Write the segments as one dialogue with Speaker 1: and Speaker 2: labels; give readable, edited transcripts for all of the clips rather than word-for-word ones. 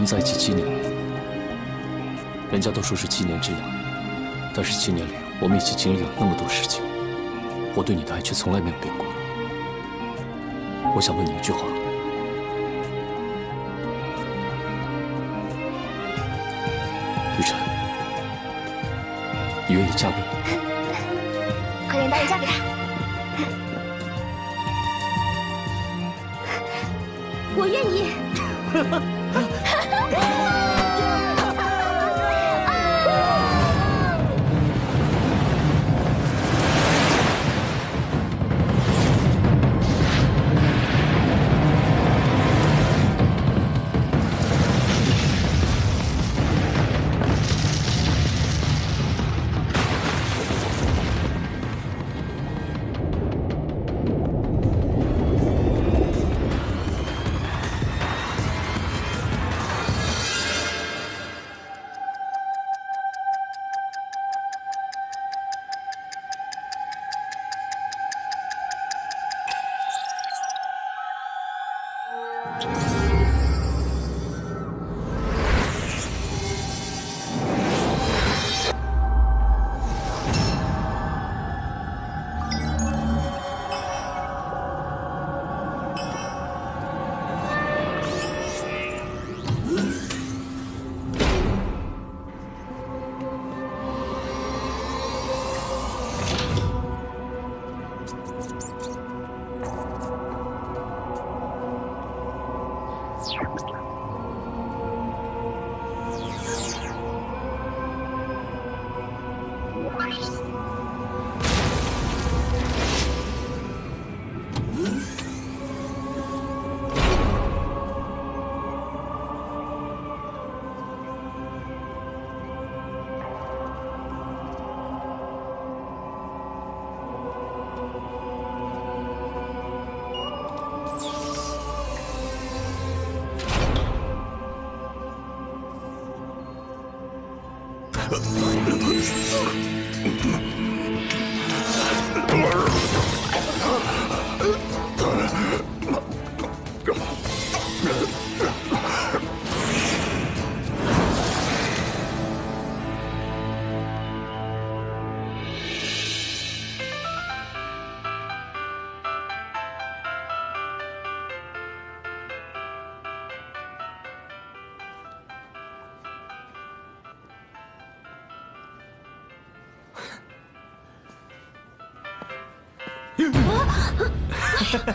Speaker 1: 们在一起7年了，人家都说是7年之痒，但是7年里我们一起经历了那么多事情，我对你的爱却从来没有变过。我想问你一句话。 雨辰，你愿意嫁给我？
Speaker 2: 快点答应嫁给他！我愿意。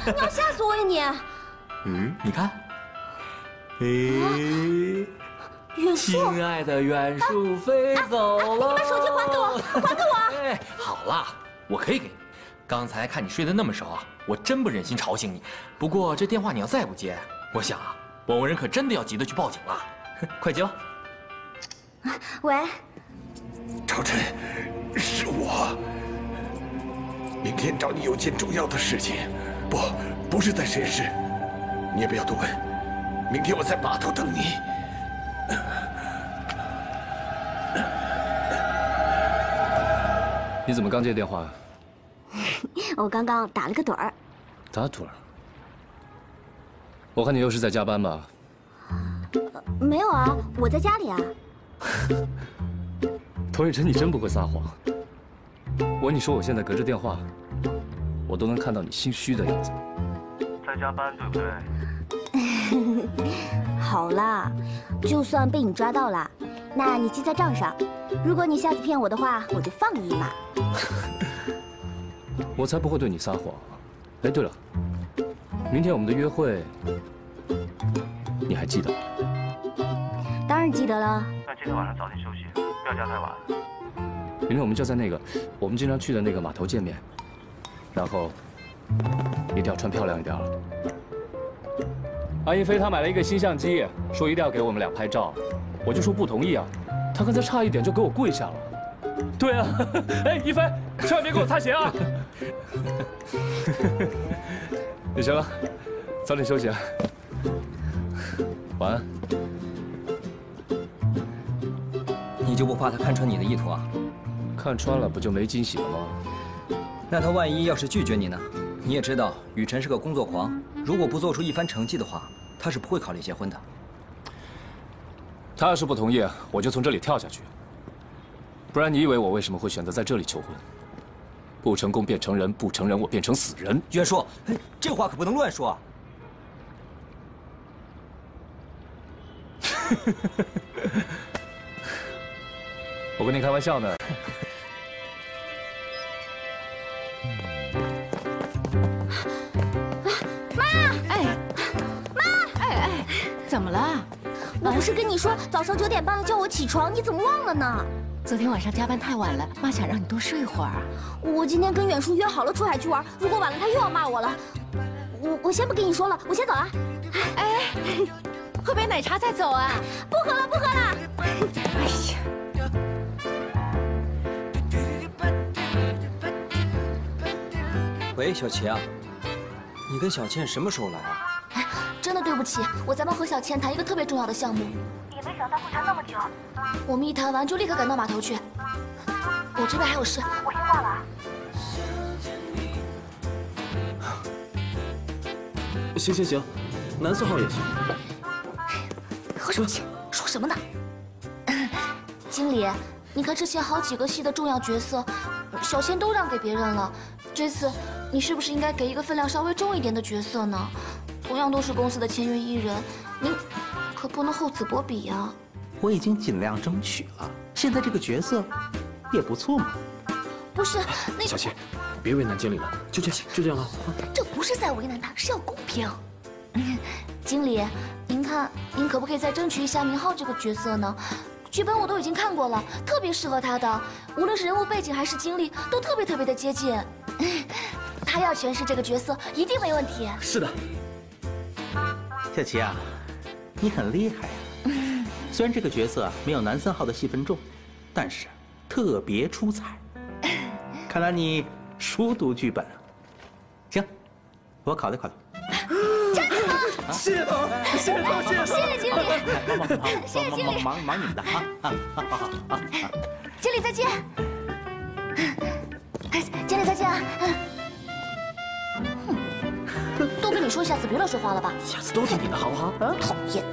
Speaker 2: 你要吓死我呀你！
Speaker 3: 你看，
Speaker 2: 远树，
Speaker 3: 亲爱的远树飞走了。
Speaker 2: 你把手机还给我，还给我！
Speaker 3: 哎，好啦，我可以给你。刚才看你睡得那么熟啊，我真不忍心吵醒你。不过这电话你要再不接，我想啊，王文人可真的要急着去报警了。快接吧。
Speaker 2: 喂，
Speaker 4: 朝晨，是我。明天找你有件重要的事情，不是在实验室，你也不要多问。明天我在码头等你。
Speaker 1: 你怎么刚接电话呀？
Speaker 2: 我刚刚打了个盹儿。
Speaker 1: 打盹儿？我看你又是在加班吧？
Speaker 2: 没有啊，我在家里啊。
Speaker 1: 童雨辰，你真不会撒谎。我跟你说，我现在隔着电话，我都能看到你心虚的样子。
Speaker 5: 在加班，对不对？
Speaker 2: 好啦，就算被你抓到了，那你记在账上。如果你下次骗我的话，我就放你一马。
Speaker 1: 我才不会对你撒谎。哎，对了，明天我们的约会，你还记得吗？
Speaker 2: 当然记得了。
Speaker 5: 那今天晚上早点休息，不要加太晚。
Speaker 1: 明天我们就在那个我们经常去的那个码头见面，然后一定要穿漂亮一点。阿一飞他买了一个新相机，说一定要给我们俩拍照，我就说不同意啊。他刚才差一点就给我跪下了。对啊，哎，一飞，千万别给我擦鞋啊！也行了，早点休息啊。晚安。
Speaker 6: 你就不怕他看穿你的意图啊？
Speaker 1: 看穿了不就没惊喜了吗？
Speaker 6: 那他万一要是拒绝你呢？你也知道，雨辰是个工作狂，如果不做出一番成绩的话，他是不会考虑结婚的。
Speaker 1: 他要是不同意，我就从这里跳下去。不然你以为我为什么会选择在这里求婚？不成功变成人，不成人我变成死人。
Speaker 6: 袁术，这话可不能乱说啊！
Speaker 1: 我跟你开玩笑呢。
Speaker 7: 怎么了？
Speaker 2: 我不是跟你说早上9点半要叫我起床，你怎么忘了呢？
Speaker 7: 昨天晚上加班太晚了，妈想让你多睡会儿。
Speaker 2: 我今天跟远叔约好了出海去玩，如果晚了他又要骂我了。我先不跟你说了，我先走了。
Speaker 7: 哎，喝杯奶茶再走啊？
Speaker 2: 不喝了，不喝了。
Speaker 7: 哎呀。
Speaker 6: 喂，小齐啊，你跟小倩什么时候来啊？
Speaker 2: 真的对不起，我在帮何小倩谈一个特别重要的项目，也没想到会谈那么久。我们一谈完就立刻赶到码头去。我这边还有事，我先挂了。
Speaker 8: 行，蓝色号也行。
Speaker 2: 何小倩说什么呢？经理，你看之前好几个戏的重要角色，小倩都让给别人了，这次你是不是应该给一个分量稍微重一点的角色呢？ 同样都是公司的签约艺人，您可不能厚此薄彼呀！
Speaker 9: 我已经尽量争取了，现在这个角色也不错嘛。
Speaker 2: 不是，那
Speaker 8: 小倩，别为难经理了，就这样了。
Speaker 2: 这不是在为难他，是要公平。经理，您看，您可不可以再争取一下明浩这个角色呢？剧本我都已经看过了，特别适合他的，无论是人物背景还是经历，都特别的接近。他要诠释这个角色，一定没问题。
Speaker 8: 是的。
Speaker 9: 小齐啊，你很厉害呀！虽然这个角色没有南3号的戏份重，但是特别出彩。看来你熟读剧本啊。行，我考虑考虑。
Speaker 2: 站住！
Speaker 8: 谢谢董，谢
Speaker 2: 谢经理，谢谢经理，
Speaker 9: 忙你们的啊！
Speaker 2: 经理再见。经理再见啊！都跟你说，下次别乱说话了吧。
Speaker 8: 下次都听你的好不好？
Speaker 2: 讨厌。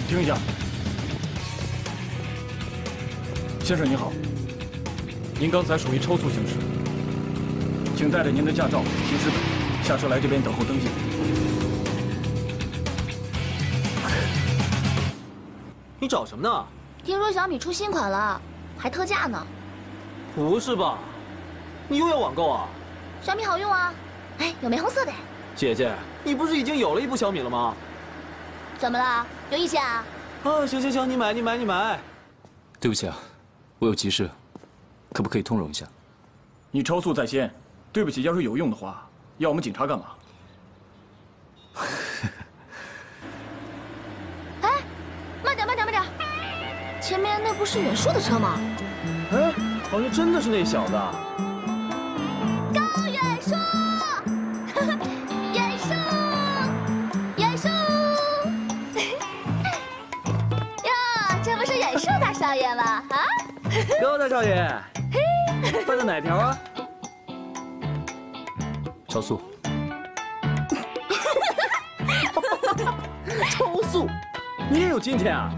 Speaker 10: 听一下，先生您好，您刚才属于超速行驶，请带着您的驾照、行驶本下车来这边等候登记。
Speaker 8: 你找什么呢？
Speaker 2: 听说小米出新款了，还特价呢。
Speaker 8: 不是吧？你又要网购啊？
Speaker 2: 小米好用啊，哎，有玫红色的。
Speaker 8: 姐姐，你不是已经有了一部小米了吗？
Speaker 2: 怎么了？有意见啊？
Speaker 8: 啊，行，你买。
Speaker 1: 对不起啊，我有急事，可不可以通融一下？
Speaker 10: 你超速在先，对不起，要是有用的话，要我们警察干嘛？
Speaker 2: 哎，慢点！前面那不是远树的车吗？
Speaker 8: 哎，好像真的是那小子。
Speaker 2: 高远树，远树。 这不是远树大少爷吗？啊，
Speaker 8: 高大少爷，嘿，办的哪条啊？
Speaker 1: 超速。
Speaker 8: 超速，你也有今天啊！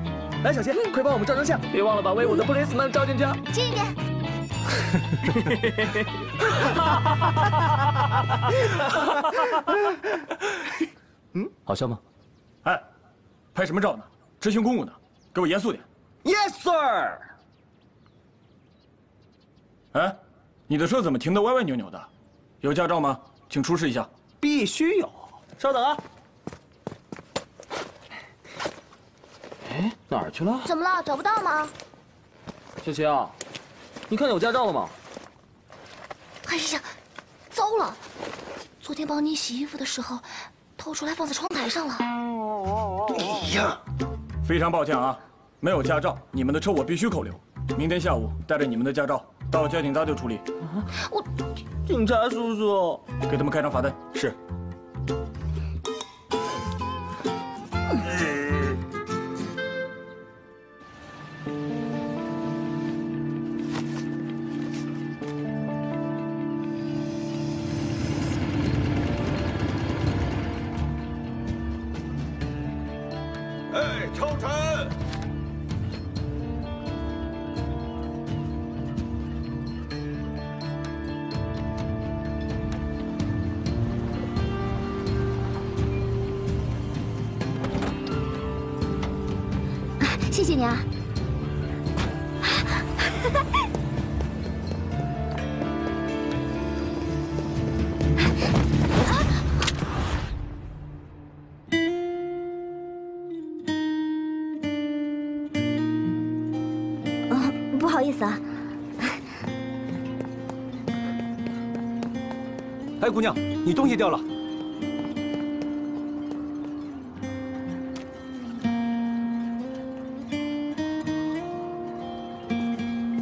Speaker 8: 来，小谢，快帮我们照张相，别忘了把威武的布雷斯曼照进去啊！
Speaker 2: 近一点。
Speaker 1: 好笑吗？
Speaker 10: 哎，拍什么照呢？执行公务呢，给我严肃点。
Speaker 8: Yes sir。
Speaker 10: 哎，你的车怎么停得歪歪扭扭的？有驾照吗？请出示一下。
Speaker 8: 必须有。稍等啊。哎，哪儿去了？
Speaker 2: 怎么了？找不到吗？
Speaker 8: 小齐啊，你看见有驾照了吗？
Speaker 2: 哎呀，糟了！昨天帮你洗衣服的时候，偷出来放在窗台上了。
Speaker 4: 你呀！
Speaker 10: 非常抱歉啊，没有驾照，你们的车我必须扣留。明天下午带着你们的驾照到交警大队处理。
Speaker 2: 我，
Speaker 8: 警察叔叔，
Speaker 10: 给他们开张罚单。是。
Speaker 4: 哎，超晨！
Speaker 2: 谢谢你啊。不好意思啊。
Speaker 6: 哎，姑娘，你东西掉了。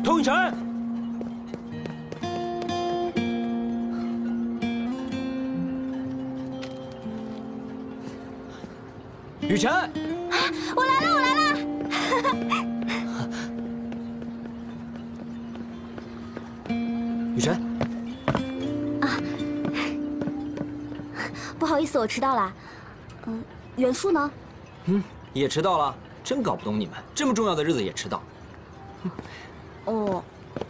Speaker 6: 童雨辰，雨辰，
Speaker 2: 我来了，我来了。
Speaker 6: 雨辰，
Speaker 2: 啊，不好意思，我迟到了。袁术呢？
Speaker 6: 也迟到了，真搞不懂你们，这么重要的日子也迟到。
Speaker 2: 哦，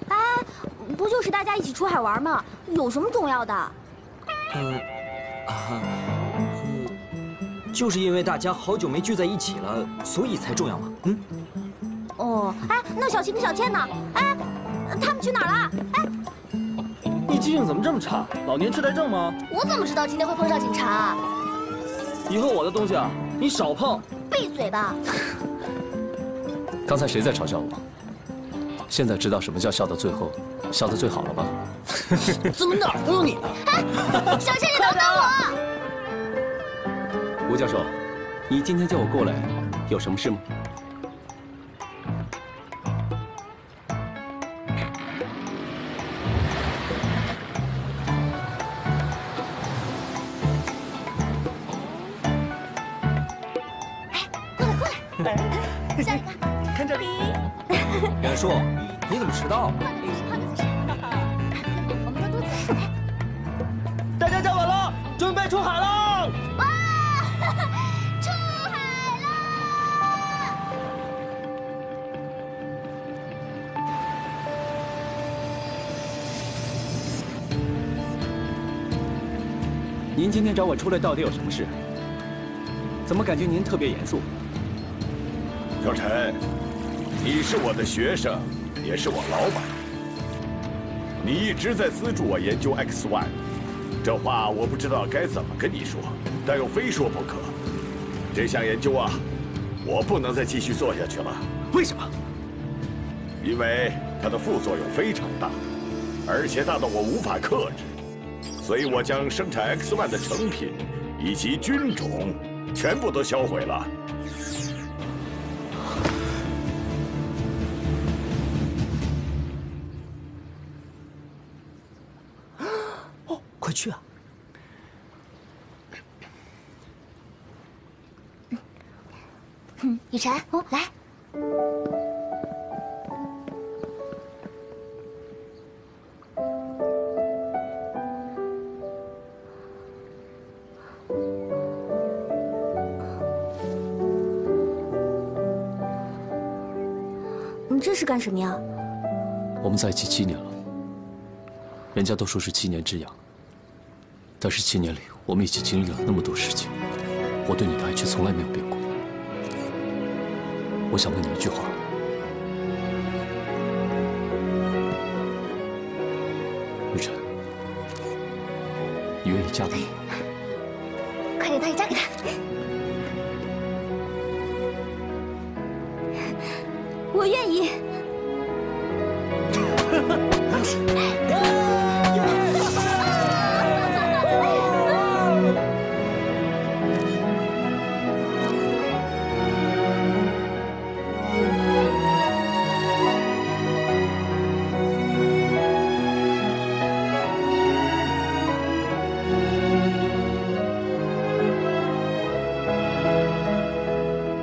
Speaker 2: 哎，不就是大家一起出海玩吗？有什么重要的？
Speaker 6: 就是因为大家好久没聚在一起了，所以才重要嘛。
Speaker 2: 哦，哎，那小琪跟小倩呢？哎，他们去哪儿了？哎，
Speaker 8: 你记性怎么这么差？老年痴呆症吗？
Speaker 2: 我怎么知道今天会碰上警察？
Speaker 8: 以后我的东西啊，你少碰。
Speaker 2: 闭嘴吧！
Speaker 1: 刚才谁在嘲笑我？现在知道什么叫笑到最后，笑得最好了吧？
Speaker 8: 怎么哪儿都有你呢？
Speaker 2: 哎，小倩，你等等我！
Speaker 1: 吴教授，你今天叫我过来，有什么事吗？
Speaker 2: 下一个，
Speaker 8: 看这里。
Speaker 6: 袁术，你怎么迟到了？
Speaker 2: 我们都走。
Speaker 8: 大家站稳了，准备出海了！
Speaker 2: 哇，出海了！
Speaker 1: 您今天找我出来到底有什么事？怎么感觉您特别严肃？
Speaker 4: 小陈，你是我的学生，也是我老板。你一直在资助我研究 X1， 这话我不知道该怎么跟你说，但又非说不可。这项研究啊，我不能再继续做下去了。
Speaker 8: 为什么？
Speaker 4: 因为它的副作用非常大，而且大到我无法克制，所以我将生产 X1 的成品以及菌种全部都销毁了。
Speaker 6: 快去啊！
Speaker 2: 雨辰，来。
Speaker 7: 这是干什么呀？
Speaker 1: 我们在一起7年了，人家都说是7年之痒，但是7年里我们一起经历了那么多事情，我对你的爱却从来没有变过。我想问你一句话：日晨，你愿意嫁给我？
Speaker 2: 快点答应嫁给他。
Speaker 7: 我愿意。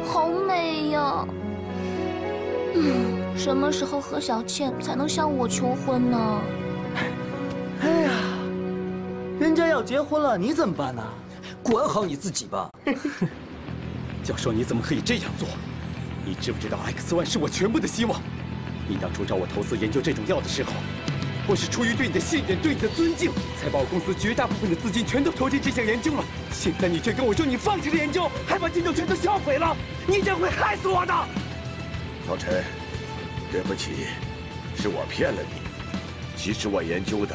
Speaker 2: 好美呀！什么时候何小倩才能向我求婚呢？
Speaker 8: 哎呀，人家要结婚了，你怎么办呢？
Speaker 6: 管好你自己吧。
Speaker 11: 教授，你怎么可以这样做？你知不知道 X1是我全部的希望？你当初找我投资研究这种药的时候，我是出于对你的信任、对你的尊敬，才把我公司绝大部分的资金全都投进这项研究了。现在你却跟我说你放弃了研究，还把进度全都销毁了，你这会害死我的！
Speaker 4: 小陈，对不起，是我骗了你。其实我研究的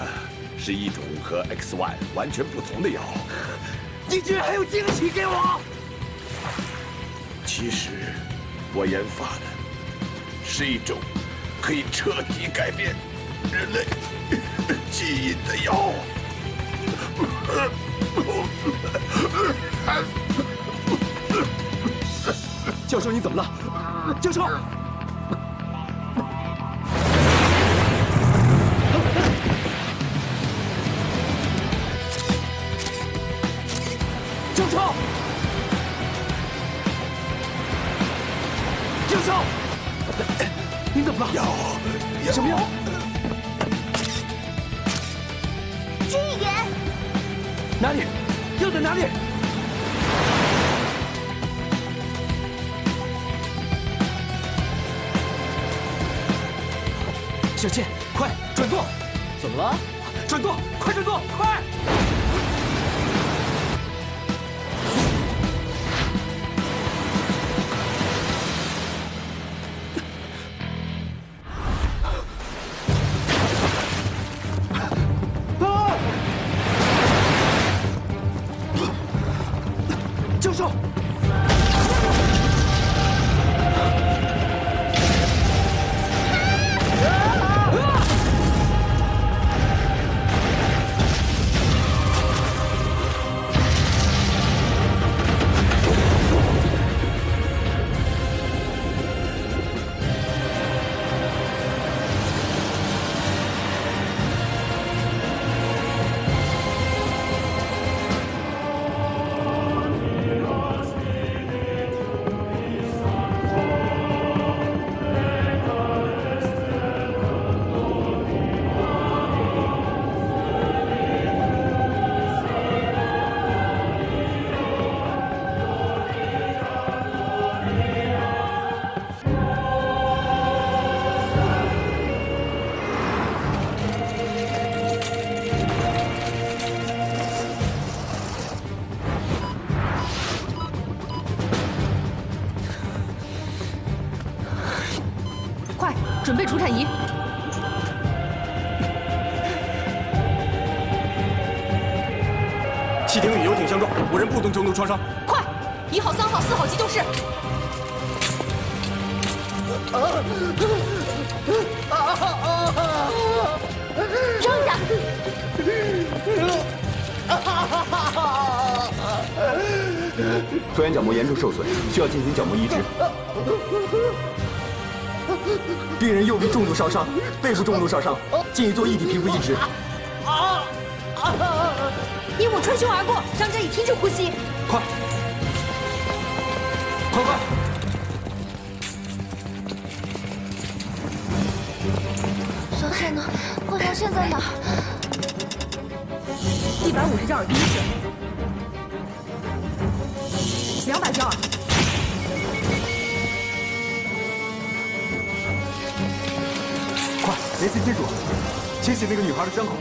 Speaker 4: 是一种和 X1 完全不同的药。
Speaker 11: 你居然还有惊喜给我！
Speaker 4: 其实我研发的是一种可以彻底改变人类基因的药。
Speaker 11: 教授，你怎么了？教授！教授！教授！你怎么了？
Speaker 4: 药？
Speaker 11: 什么药？
Speaker 2: 近一点！
Speaker 11: 哪里？药在哪里？小倩，快转舵！
Speaker 8: 怎么了？
Speaker 11: 转舵！快转舵！快！教授！
Speaker 7: 快，准备除产仪。
Speaker 11: 汽艇与游艇相撞，无人不同程度创伤。
Speaker 7: 快，1号、3号、4号急救室。
Speaker 2: 扔下！
Speaker 12: 左眼角膜严重受损，需要进行角膜移植。病人右臂重度烧伤，背部重度烧伤，建议做异体皮肤移植。
Speaker 7: 鹦鹉穿胸而过，伤者已停止呼吸。
Speaker 11: 快！快快！
Speaker 2: 小倩呢？何小倩在哪
Speaker 7: ？150焦耳第一血，200焦耳。
Speaker 12: 联系接住，清洗那个女孩的伤口。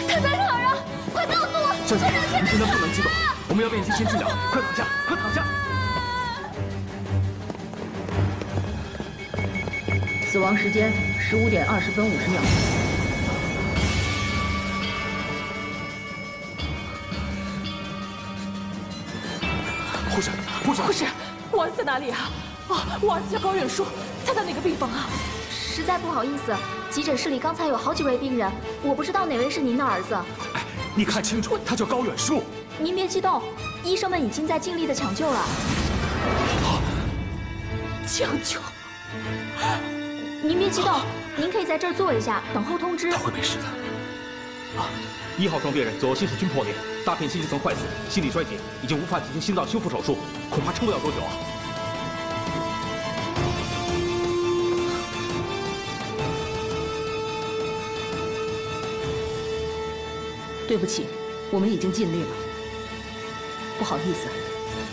Speaker 2: 他在哪儿啊？快告诉我！
Speaker 12: 小姐，你现在不能激动，我们要变心先治疗。快躺下，快躺下。
Speaker 13: 死亡时间15点20分50秒。
Speaker 12: 护士，护士，
Speaker 7: 护士，我儿子在哪里啊？啊，我儿子叫高远树，他在哪个病房啊？
Speaker 2: 实在不好意思，急诊室里刚才有好几位病人，我不知道哪位是您的儿子。
Speaker 12: 哎，你看清楚，他叫高远树。
Speaker 2: 您别激动，医生们已经在尽力的抢救了。
Speaker 7: 抢救？
Speaker 2: 您别激动，您可以在这儿坐一下，等候通知。
Speaker 12: 他会没事的。
Speaker 9: 啊，1号床病人左右心室均破裂，大片心室层坏死，心力衰竭，已经无法进行心脏修复手术，恐怕撑不了多久啊。
Speaker 13: 对不起，我们已经尽力了。不好意思，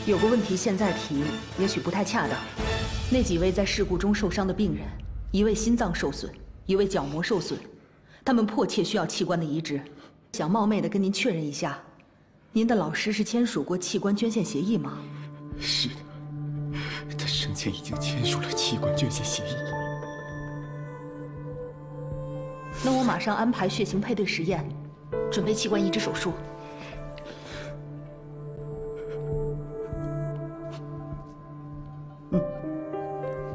Speaker 13: 有个问题现在提也许不太恰当。那几位在事故中受伤的病人，一位心脏受损，一位角膜受损，他们迫切需要器官的移植。想冒昧的跟您确认一下，您的老师是签署过器官捐献协议吗？
Speaker 11: 是的，他生前已经签署了器官捐献协议。
Speaker 13: 那我马上安排血型配对实验，准备器官移植手术。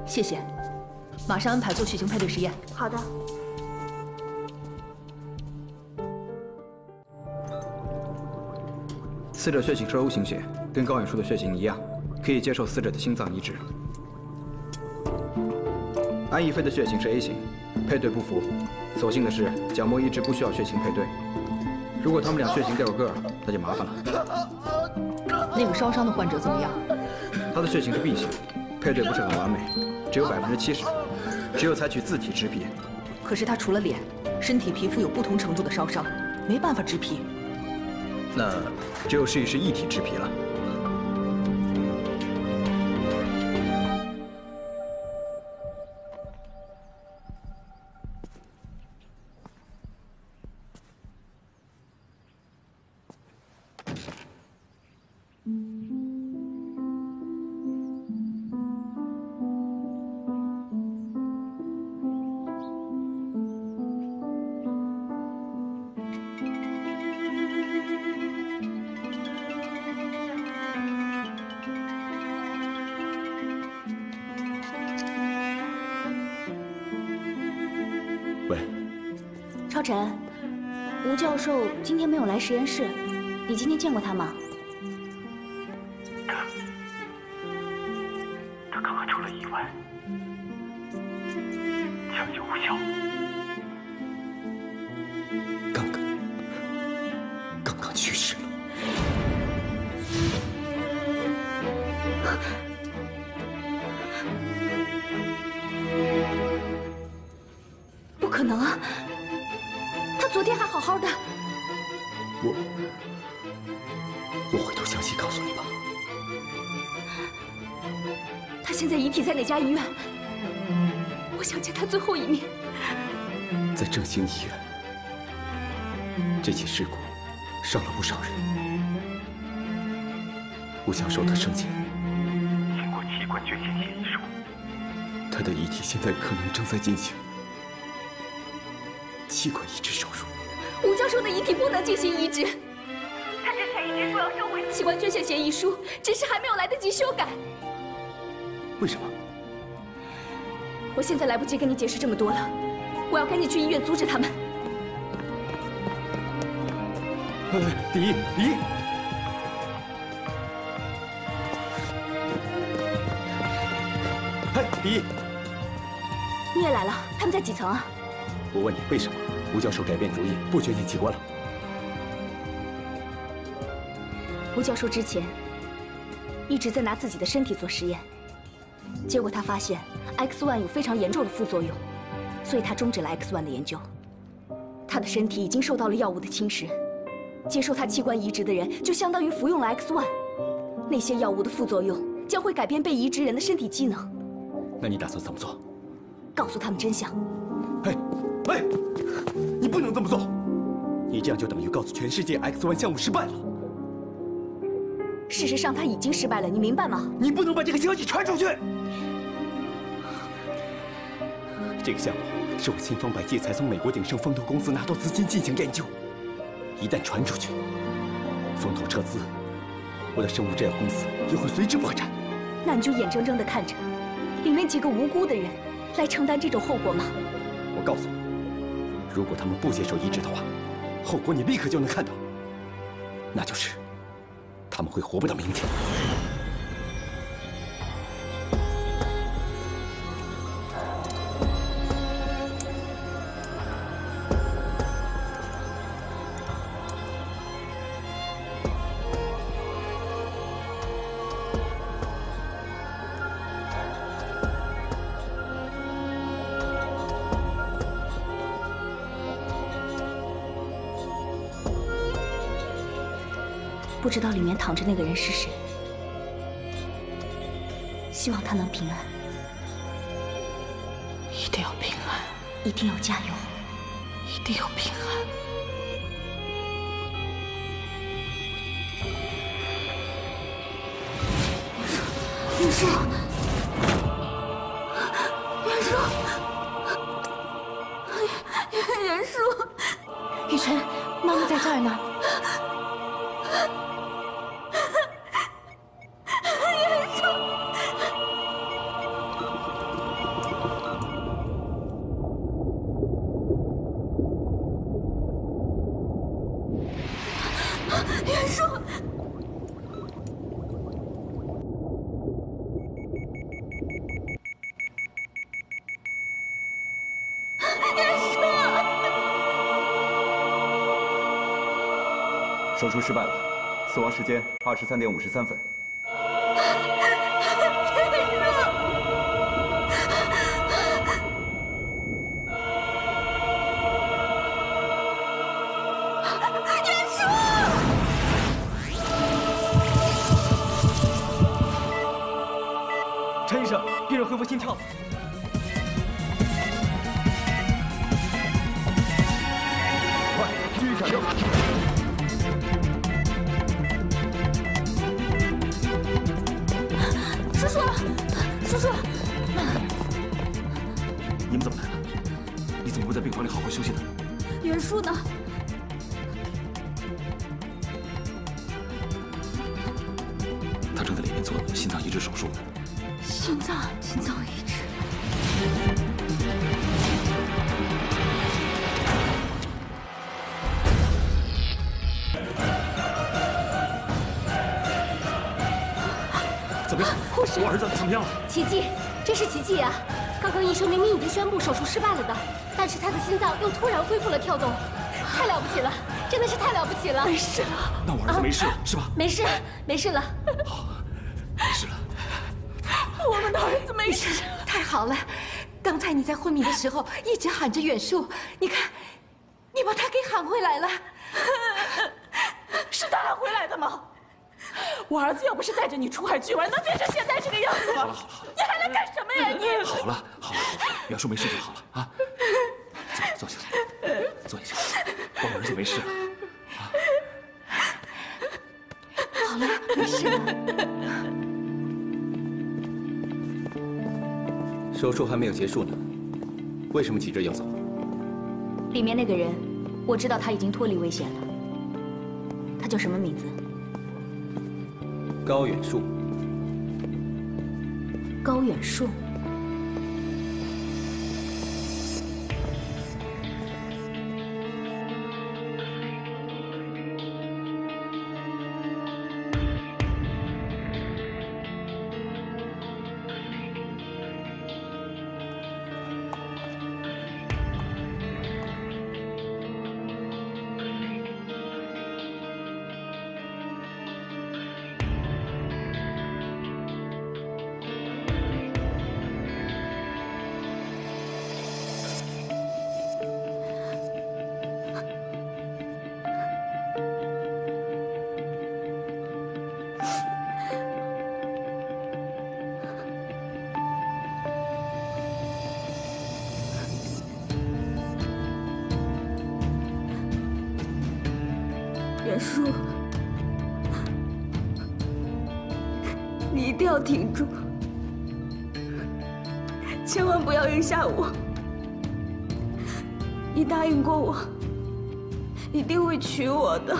Speaker 13: 谢谢，马上安排做血型配对实验。
Speaker 2: 好的。
Speaker 14: 死者血型是 O 型血，跟高远树的血型一样，可以接受死者的心脏移植。安逸飞的血型是 A 型，配对不符。所幸的是，角膜移植不需要血型配对。如果他们俩血型掉个儿，那就麻烦了。
Speaker 13: 那个烧伤的患者怎么样？
Speaker 14: 他的血型是 B 型，配对不是很完美，只有70%，只有采取自体植皮。
Speaker 13: 可是他除了脸，身体皮肤有不同程度的烧伤，没办法植皮。
Speaker 14: 那只有试一试异体植皮了。
Speaker 2: 超晨，吴教授今天没有来实验室，你今天见过他吗？
Speaker 5: 他刚刚出了意外，抢救无效。
Speaker 11: 刚刚去世了。
Speaker 2: 不可能啊！他昨天还好好的。
Speaker 11: 我回头详细告诉你吧。
Speaker 2: 他现在遗体在哪家医院？我想见他最后一面。
Speaker 11: 在正兴医院。这起事故伤了不少人。吴教授他生前
Speaker 5: 经过器官捐献协议书，
Speaker 11: 他的遗体现在可能正在进行器官移植手术。
Speaker 2: 吴教授的遗体不能进行移植，他之前一直说要收回器官捐献协议书，只是还没有来得及修改。
Speaker 11: 为什么？
Speaker 2: 我现在来不及跟你解释这么多了，我要赶紧去医院阻止他们。
Speaker 11: 第一，第一，
Speaker 2: 你也来了？他们在几层啊？
Speaker 11: 我问你，为什么吴教授改变主意，不捐献器官了？
Speaker 2: 吴教授之前一直在拿自己的身体做实验，结果他发现 X1 有非常严重的副作用，所以他终止了 X1 的研究。他的身体已经受到了药物的侵蚀，接受他器官移植的人就相当于服用了 X1，那些药物的副作用将会改变被移植人的身体机能。
Speaker 11: 那你打算怎么做？
Speaker 2: 告诉他们真相，
Speaker 11: 哎，你不能这么做！你这样就等于告诉全世界 X1项目失败了。
Speaker 15: 事实上，他已经失败了，你明白吗？
Speaker 11: 你不能把这个消息传出去。这个项目是我千方百计才从美国鼎盛风投公司拿到资金进行研究，一旦传出去，风投撤资，我的生物制药公司也会随之破产。
Speaker 15: 那你就眼睁睁地看着里面几个无辜的人来承担这种后果吗？
Speaker 11: 我告诉你，如果他们不接受移植的话，后果你立刻就能看到，那就是他们会活不到明天。
Speaker 15: 不知道里面躺着那个人是谁，希望他能平安，
Speaker 7: 一定要平安，
Speaker 15: 一定要加油，
Speaker 7: 一定要平安。
Speaker 2: 袁术，袁术，袁术，
Speaker 7: 雨辰，妈妈在这儿呢。
Speaker 2: 袁术，
Speaker 12: 手术失败了，死亡时间23点53分。
Speaker 8: 陈医生，病人恢复心跳。
Speaker 12: 快，继续抢救！
Speaker 2: 叔叔，叔叔，
Speaker 10: 你们怎么来了？你怎么会在病房里好好休息呢？
Speaker 2: 袁术呢？
Speaker 10: 他正在里面做心脏移植手术呢。
Speaker 2: 心脏移植。
Speaker 10: 怎么样？
Speaker 15: 护士，
Speaker 10: 我儿子怎么样了？
Speaker 15: 奇迹，真是奇迹啊！刚刚医生明明已经宣布手术失败了的，但是他的心脏又突然恢复了跳动，太了不起了，真的是太了不起了！
Speaker 7: 没事了。
Speaker 10: 那我儿子没事了，是吧？
Speaker 15: 没事，没事了。
Speaker 10: 好，没事了。
Speaker 7: 我们的儿子没事，
Speaker 16: 太好了！刚才你在昏迷的时候一直喊着远树，你看，你把他给喊回来了。
Speaker 7: 是他喊回来的吗？我儿子要不是带着你出海去玩，能变成现在这个样子吗？
Speaker 10: 好了好了，
Speaker 7: 你还来干什么呀你？
Speaker 10: 好了好了，袁术没事就好了啊。坐下，坐一下，我儿子没事了。
Speaker 16: 好了，没事了。
Speaker 14: 手术还没有结束呢，为什么急着要走？
Speaker 15: 里面那个人，我知道他已经脱离危险了。他叫什么名字？
Speaker 14: 高远树。
Speaker 15: 高远树。
Speaker 17: 袁术，你一定要挺住，千万不要扔下我。你答应过我，一定会娶我的。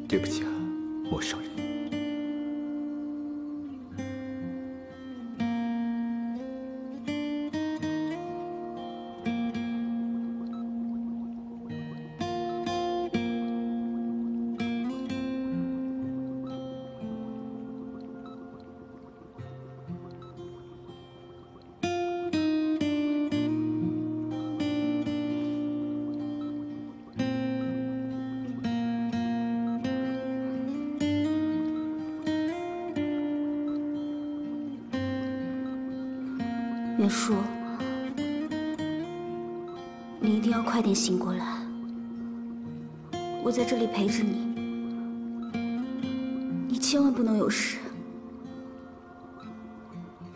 Speaker 11: 对不起啊，陌生人。
Speaker 17: 袁术，你一定要快点醒过来，我在这里陪着你，你千万不能有事，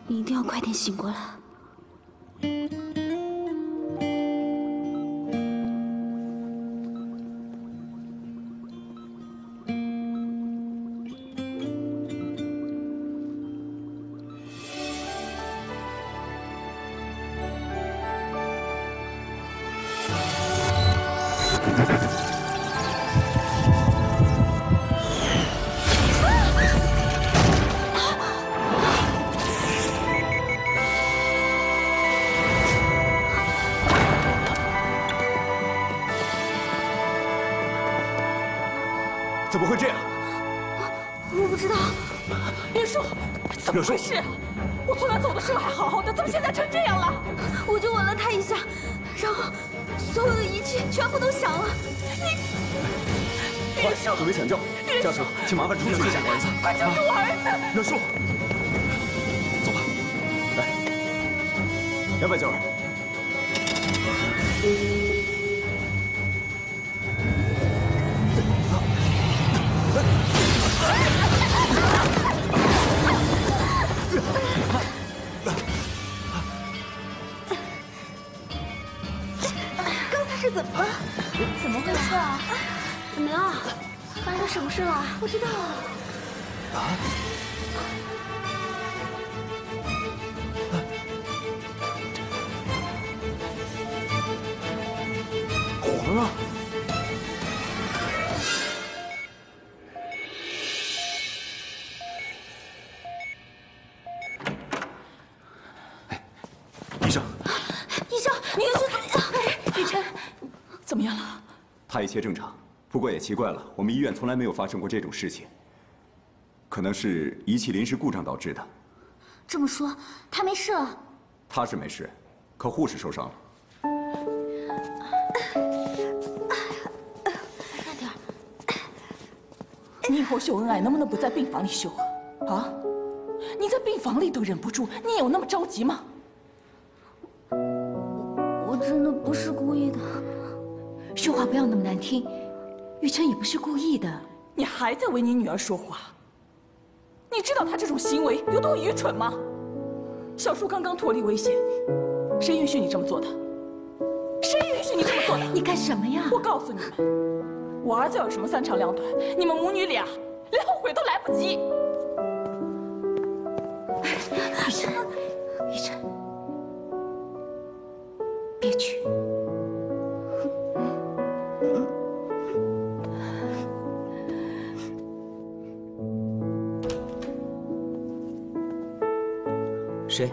Speaker 17: 你一定要快点醒过来。
Speaker 12: 怎么会这样？
Speaker 17: 我不知道。
Speaker 7: 袁术，怎么回事？我昨晚走的时候还好好的，怎么现在成这样了？
Speaker 17: 我就吻了他一下，然后所有的仪器全部都响了。
Speaker 12: 快，准备抢救！家属，请麻烦出去一下。
Speaker 7: 快救救我儿子！
Speaker 12: 袁术，走吧。来，292。
Speaker 17: 刚才是怎么了？怎么回事啊？怎么了？发生什么事了？不知道啊。
Speaker 12: 黄了。医生，
Speaker 17: 你又是怎么样？
Speaker 7: 雨辰，怎么样了？
Speaker 12: 他一切正常，不过也奇怪了，我们医院从来没有发生过这种事情，可能是仪器临时故障导致的。
Speaker 17: 这么说，他没事了？
Speaker 12: 他是没事，可护士受伤了。
Speaker 17: 慢点。
Speaker 7: 你以后秀恩爱能不能不在病房里秀啊？啊？你在病房里都忍不住，你有那么着急吗？
Speaker 17: 我真的不是故意的。
Speaker 13: 说话不要那么难听，雨辰也不是故意的。
Speaker 7: 你还在为你女儿说话？你知道她这种行为有多愚蠢吗？小树刚刚脱离危险，谁允许你这么做的？谁允许你这么做的？
Speaker 16: 你干什么呀？
Speaker 7: 我告诉你们，我儿子要有什么三长两短，你们母女俩连后悔都来不及。
Speaker 16: 雨辰，雨辰，别去。
Speaker 6: 谁？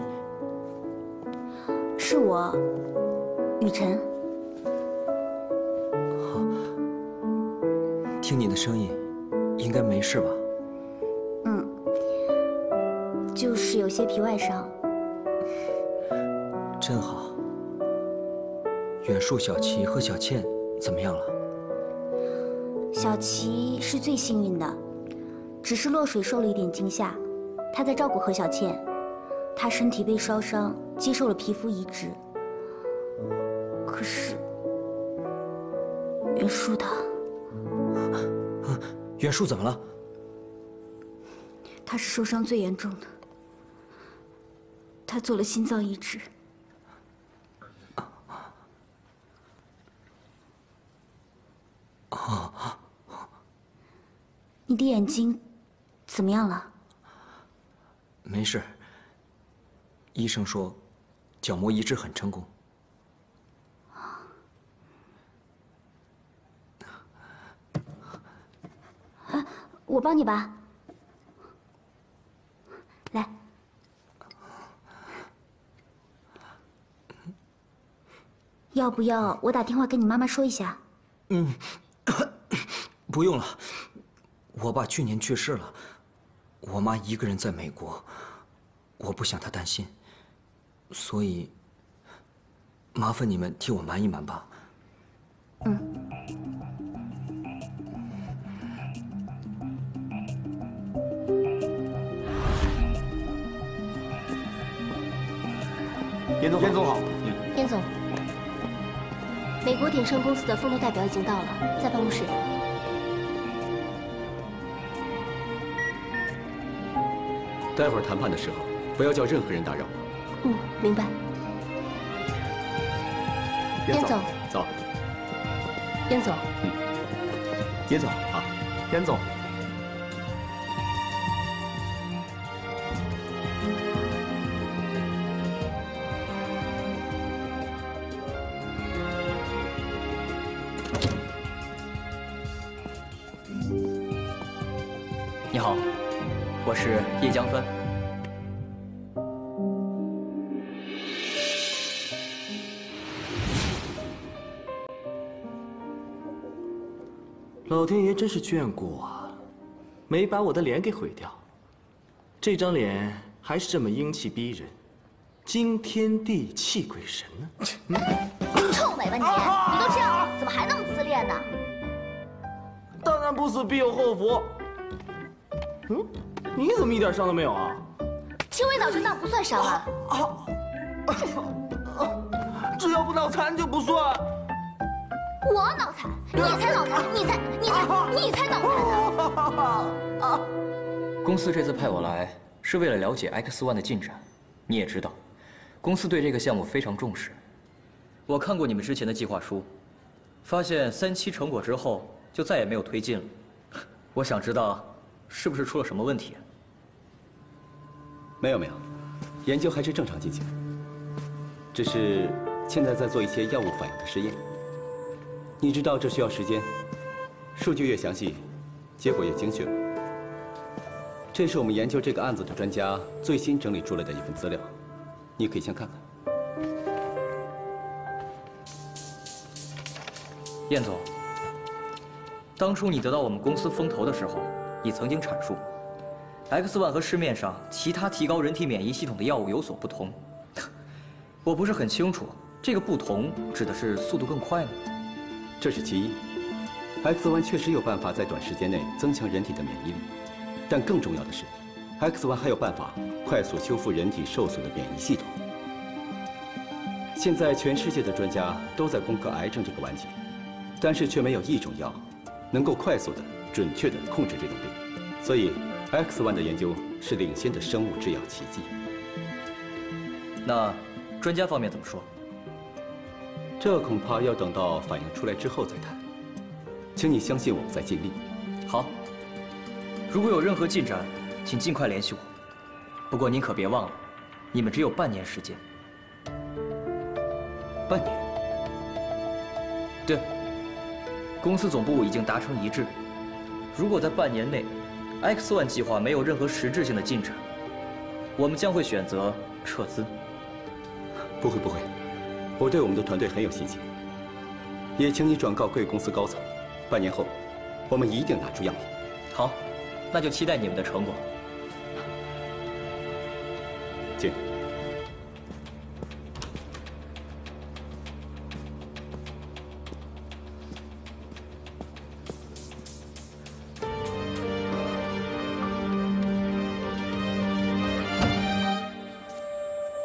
Speaker 17: 是我，雨辰。
Speaker 6: 听你的声音，应该没事吧？
Speaker 17: 就是有些皮外伤。
Speaker 6: 真好。远树、小琪和小倩怎么样了？
Speaker 17: 小琪是最幸运的，只是落水受了一点惊吓，她在照顾何小倩。她身体被烧伤，接受了皮肤移植。可是远树他，
Speaker 6: 远树怎么了？
Speaker 17: 他是受伤最严重的。他做了心脏移植。你的眼睛怎么样了？
Speaker 6: 没事。医生说，角膜移植很成功。
Speaker 17: 我帮你吧。来。要不要我打电话跟你妈妈说一下？
Speaker 6: 不用了。我爸去年去世了，我妈一个人在美国，我不想她担心，所以麻烦你们替我瞒一瞒吧。
Speaker 14: 严总好。
Speaker 15: 严总，美国鼎盛公司的风投代表已经到了，在办公室。
Speaker 11: 待会儿谈判的时候，不要叫任何人打扰。
Speaker 15: 明白。严总，
Speaker 11: 走。
Speaker 15: 严总，
Speaker 11: 严总好，
Speaker 8: 严总。
Speaker 1: 你好，我是叶江帆。
Speaker 8: 老天爷真是眷顾我，没把我的脸给毁掉。这张脸还是这么英气逼人，惊天地泣鬼神呢。
Speaker 2: 臭美吧你！你都这样了，怎么还那么自恋呢？
Speaker 8: 当然不死必有后福。你怎么一点伤都没有啊？
Speaker 2: 轻微脑震荡不算伤啊。
Speaker 8: 只要不脑残就不算。
Speaker 2: 我脑残，你才脑残，你才脑残呢！
Speaker 1: 公司这次派我来，是为了了解 X1 的进展。你也知道，公司对这个项目非常重视。我看过你们之前的计划书，发现3期成果之后就再也没有推进了。我想知道，是不是出了什么问题？
Speaker 11: 没有，研究还是正常进行，只是现在在做一些药物反应的实验。你知道这需要时间，数据越详细，结果越精确。这是我们研究这个案子的专家最新整理出来的一份资料，你可以先看看。
Speaker 1: 燕总，当初你得到我们公司风投的时候，你曾经阐述 ，X1 和市面上其他提高人体免疫系统的药物有所不同。我不是很清楚，这个不同指的是速度更快呢？
Speaker 11: 这是其一 ，X1 确实有办法在短时间内增强人体的免疫力，但更重要的是 ，X1 还有办法快速修复人体受损的免疫系统。现在全世界的专家都在攻克癌症这个顽疾，但是却没有一种药能够快速的、准确的控制这种病，所以 X1 的研究是领先的生物制药奇迹。
Speaker 1: 那专家方面怎么说？
Speaker 11: 这恐怕要等到反应出来之后再谈。请你相信我们在尽力。
Speaker 6: 好，如果有任何进展，请尽快联系我。不过您可别忘了，你们只有半年时间。
Speaker 11: 半年？
Speaker 6: 对，公司总部已经达成一致，如果在半年内 X1计划没有任何实质性的进展，我们将会选择撤资。
Speaker 11: 不会，我对我们的团队很有信心。也请你转告贵公司高层，半年后，我们一定拿出样品。
Speaker 6: 好，那就期待你们的成果。
Speaker 11: 请。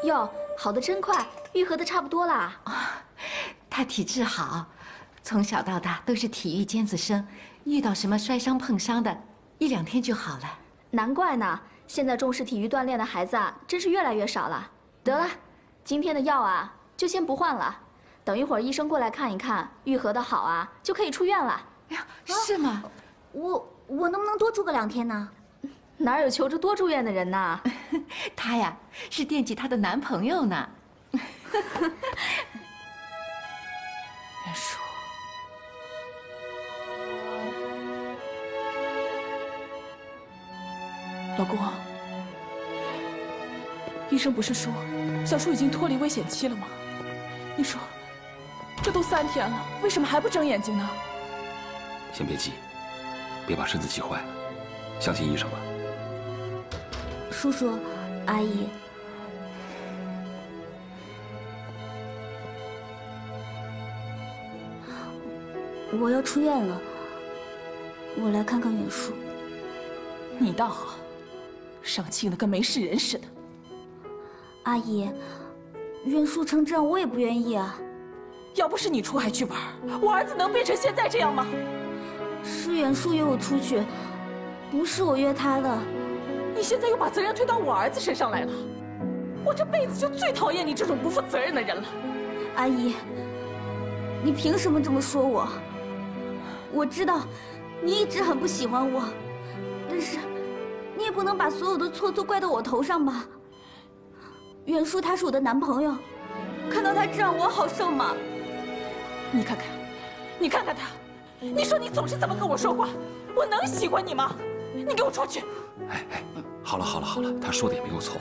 Speaker 2: 哟，好的真快，愈合的差不多啦。
Speaker 16: 他体质好，从小到大都是体育尖子生，遇到什么摔伤碰伤的，1、2天就好了。
Speaker 2: 难怪呢，现在重视体育锻炼的孩子啊，真是越来越少了。得了，今天的药啊，就先不换了，等一会儿医生过来看一看，愈合的好啊，就可以出院了。
Speaker 16: 哎呀，是吗？
Speaker 17: 我能不能多住个2天呢？
Speaker 2: 哪有求着多住院的人呢？
Speaker 16: 她呀，是惦记她的男朋友呢。
Speaker 7: 袁叔，老公，医生不是说小树已经脱离危险期了吗？你说，这都3天了，为什么还不睁眼睛呢？
Speaker 4: 先别急，别把身子急坏了，相信医生吧。
Speaker 17: 叔叔，阿姨，我要出院了，我来看看袁叔。
Speaker 7: 你倒好，伤心的跟没事人似的。
Speaker 17: 阿姨，袁叔成这样我也不愿意啊。
Speaker 7: 要不是你出海去玩，我儿子能变成现在这样吗？
Speaker 17: 是袁叔约我出去，不是我约他的。
Speaker 7: 你现在又把责任推到我儿子身上来了，我这辈子就最讨厌你这种不负责任的人了。
Speaker 17: 阿姨，你凭什么这么说我？我知道你一直很不喜欢我，但是你也不能把所有的错都怪到我头上吧？袁叔他是我的男朋友，看到他这样我好受吗？
Speaker 7: 你看看，你看看他，你说你总是这么跟我说话，我能喜欢你吗？你给我出去！
Speaker 4: 哎，好了，他说的也没有错。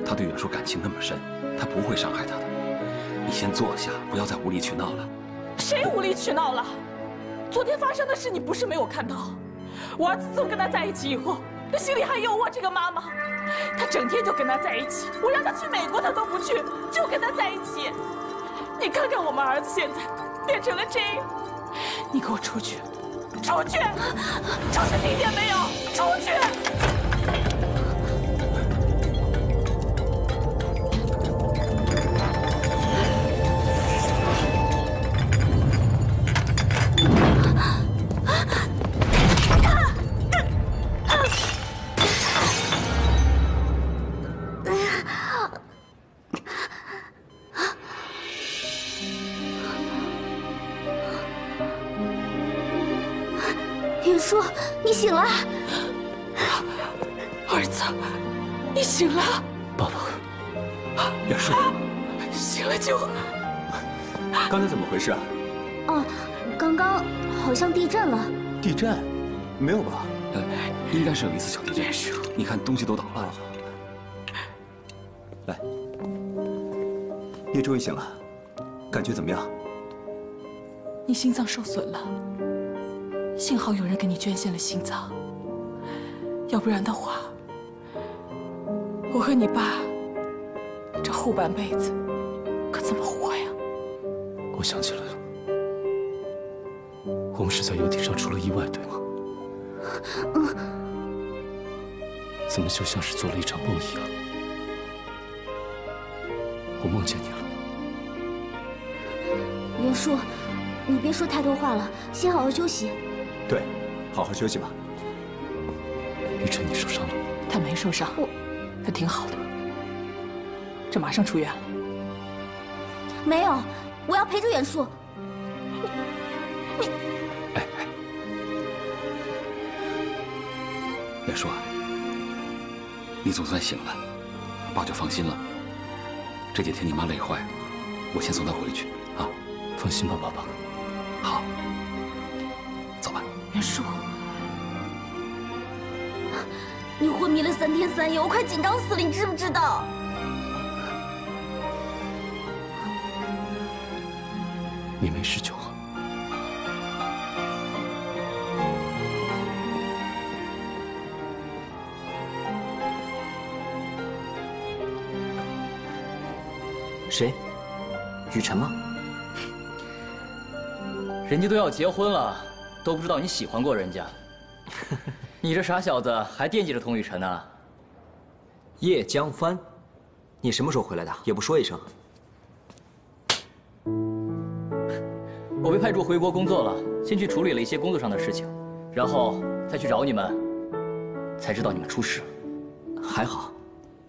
Speaker 4: 他对袁叔感情那么深，他不会伤害他的。你先坐下，不要再无理取闹了。
Speaker 7: 谁无理取闹了？昨天发生的事你不是没有看到？我儿子自从跟他在一起以后，他心里还有我这个妈妈。他整天就跟他在一起，我让他去美国他都不去，就跟他在一起。你看看我们儿子现在变成了这样，你给我出去！出去！出去！听见没有？出去！
Speaker 17: 袁叔，你醒了！
Speaker 7: 儿子，你醒了！
Speaker 4: 爸爸，袁叔，
Speaker 7: 醒了就好。
Speaker 12: 刚才怎么回事啊？
Speaker 17: 哦，刚刚好像地震了。
Speaker 12: 地震？没有吧？
Speaker 4: 应该是有一次小地震。你看东西都倒了。
Speaker 12: 来，你终于醒了，感觉怎么样？
Speaker 7: 你心脏受损了，幸好有人给你捐献了心脏，要不然的话，我和你爸这后半辈子可怎么活呀？
Speaker 1: 我想起来了，我们是在游艇上出了意外，对吗？怎么就像是做了一场梦一样？我梦见你了。
Speaker 17: 袁叔，你别说太多话了，先好好休息。
Speaker 12: 对，好好休息吧。
Speaker 1: 玉琛，你受伤了？
Speaker 7: 他没受伤，他挺好的，这马上出院了。
Speaker 17: 没有，我要陪着袁术。
Speaker 18: 袁术啊，你总算醒了，爸就放心了。这几天你妈累坏了，我先送她回去啊。
Speaker 1: 放心吧，爸爸。
Speaker 18: 好，走吧。
Speaker 17: 袁术，你昏迷了3天3夜，我快紧张死了，你知不知道？
Speaker 1: 你没事就好。
Speaker 6: 谁？雨辰吗？
Speaker 19: 人家都要结婚了，都不知道你喜欢过人家。你这傻小子还惦记着童雨辰呢。
Speaker 6: 叶江帆，你什么时候回来的？也不说一声。
Speaker 19: 我被派驻回国工作了，先去处理了一些工作上的事情，然后再去找你们，才知道你们出事了。
Speaker 6: 还好，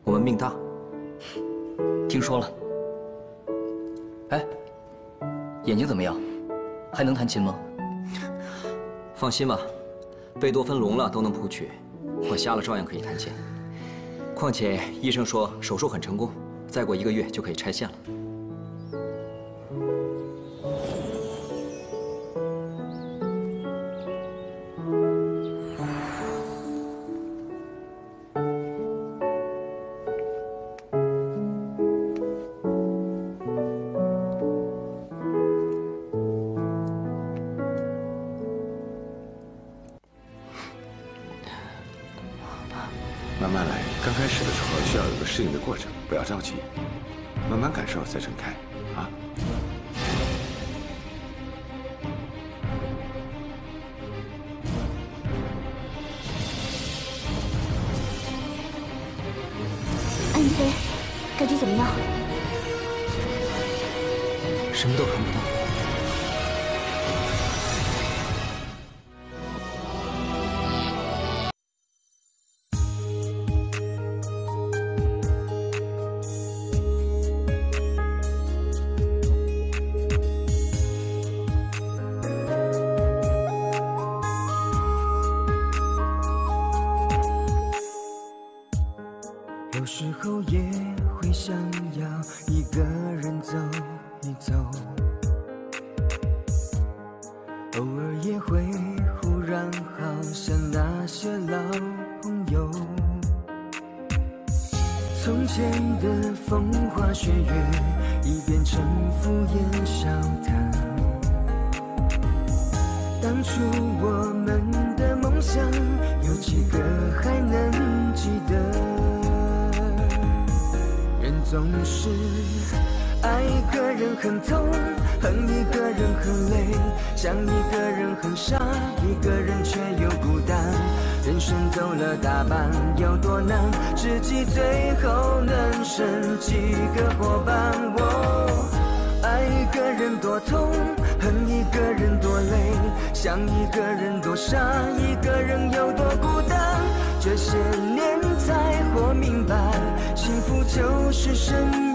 Speaker 6: 我们命大。
Speaker 19: 听说了。哎，眼睛怎么样？还能弹琴吗？
Speaker 6: 放心吧，贝多芬聋了都能谱曲，我瞎了照样可以弹琴。况且医生说手术很成功，再过1个月就可以拆线了。
Speaker 4: 慢慢来，刚开始的时候需要有个适应的过程，不要着急，慢慢感受再盛开，啊。
Speaker 17: 安一飞，感觉怎么样？
Speaker 6: 什么都看不到。
Speaker 20: 有时候也会想要一个人走一走，偶尔也会忽然好像那些老朋友，从前的风花雪月已变成敷衍笑谈，当初我们的梦想有几个还能记得？人总是爱一个人很痛，恨一个人很累，想一个人很傻，一个人却又孤单。人生走了大半，有多难？知己最后能剩几个伙伴？爱一个人多痛，恨一个人多累，想一个人多傻，一个人有多孤单。这些年才活明白，幸福就是深夜。